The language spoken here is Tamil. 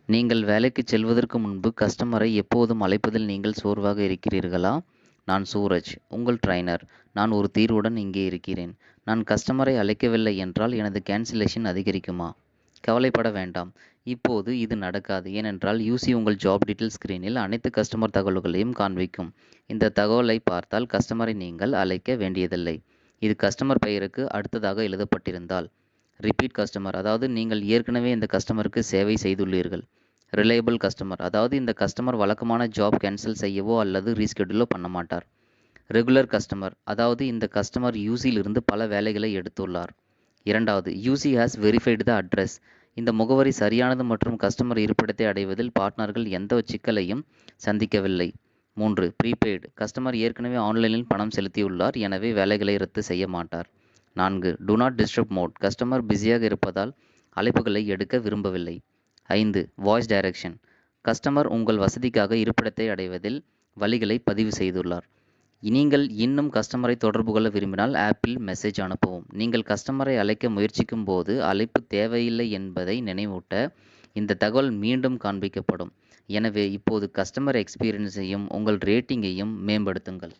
நீங்கள் வேலைக்குச் செல்வதற்கு முன்பு கஸ்டமரை எப்போதும் அழைப்பதில் நீங்கள் சோர்வாக இருக்கிறீர்களா? நான் சூரஜ், உங்கள் ட்ரெய்னர். நான் ஒரு தீர்வுடன் இங்கே இருக்கிறேன். நான் கஸ்டமரை அழைக்கவில்லை என்றால் எனது கேன்சலேஷன் அதிகரிக்குமா? கவலைப்பட வேண்டாம். இப்போது இது நடக்காது. ஏனென்றால் யூசி உங்கள் ஜாப் டீட்டெயில் ஸ்கிரீனில் அனைத்து கஸ்டமர் தகவல்களையும் காண்பிக்கும். இந்த தகவலை பார்த்தால் கஸ்டமரை நீங்கள் அழைக்க வேண்டியதில்லை. இது கஸ்டமர் பெயருக்கு அடுத்ததாக எழுதப்பட்டிருந்தால். ரிப்பீட் கஸ்டமர், அதாவது நீங்கள் ஏற்கனவே இந்த கஸ்டமருக்கு சேவை செய்துள்ளீர்கள். ரிலையபிள் கஸ்டமர், அதாவது இந்த கஸ்டமர் வழக்கமான ஜாப் கேன்சல் செய்யவோ அல்லது ரீஸ்கெட்யூலோ பண்ண மாட்டார். ரெகுலர் கஸ்டமர், அதாவது இந்த கஸ்டமர் யூசியிலிருந்து பல வேலைகளை எடுத்துள்ளார். இரண்டாவது, UC has verified the address. இந்த முகவரி சரியானது மற்றும் கஸ்டமர் இருப்பிடத்தை அடைவதில் பார்ட்னர்கள் எந்த சிக்கலையும் சந்திக்கவில்லை. 3. ப்ரீபெய்டு, கஸ்டமர் ஏற்கனவே ஆன்லைனில் பணம் செலுத்தியுள்ளார், எனவே வேலைகளை ரத்து செய்ய மாட்டார். 4. Do not disturb mode, customer பிஸியாக இருப்பதால் அழைப்புகளை எடுக்க விரும்பவில்லை. 5. வாய்ஸ் டைரக்ஷன், கஸ்டமர் உங்கள் வசதிக்காக இருப்பிடத்தை அடைவதில் வழிகளை பதிவு செய்துள்ளார். நீங்கள் இன்னும் கஸ்டமரை தொடர்பு கொள்ள விரும்பினால் ஆப்பில் மெசேஜ் அனுப்பவும். நீங்கள் கஸ்டமரை அழைக்க முயற்சிக்கும் போது அழைப்பு தேவையில்லை என்பதை நினைவூட்ட இந்த தகவல் மீண்டும் காண்பிக்கப்படும். எனவே இப்போது கஸ்டமர் எக்ஸ்பீரியன்ஸையும் உங்கள் ரேட்டிங்கையும் மேம்படுத்துங்கள்.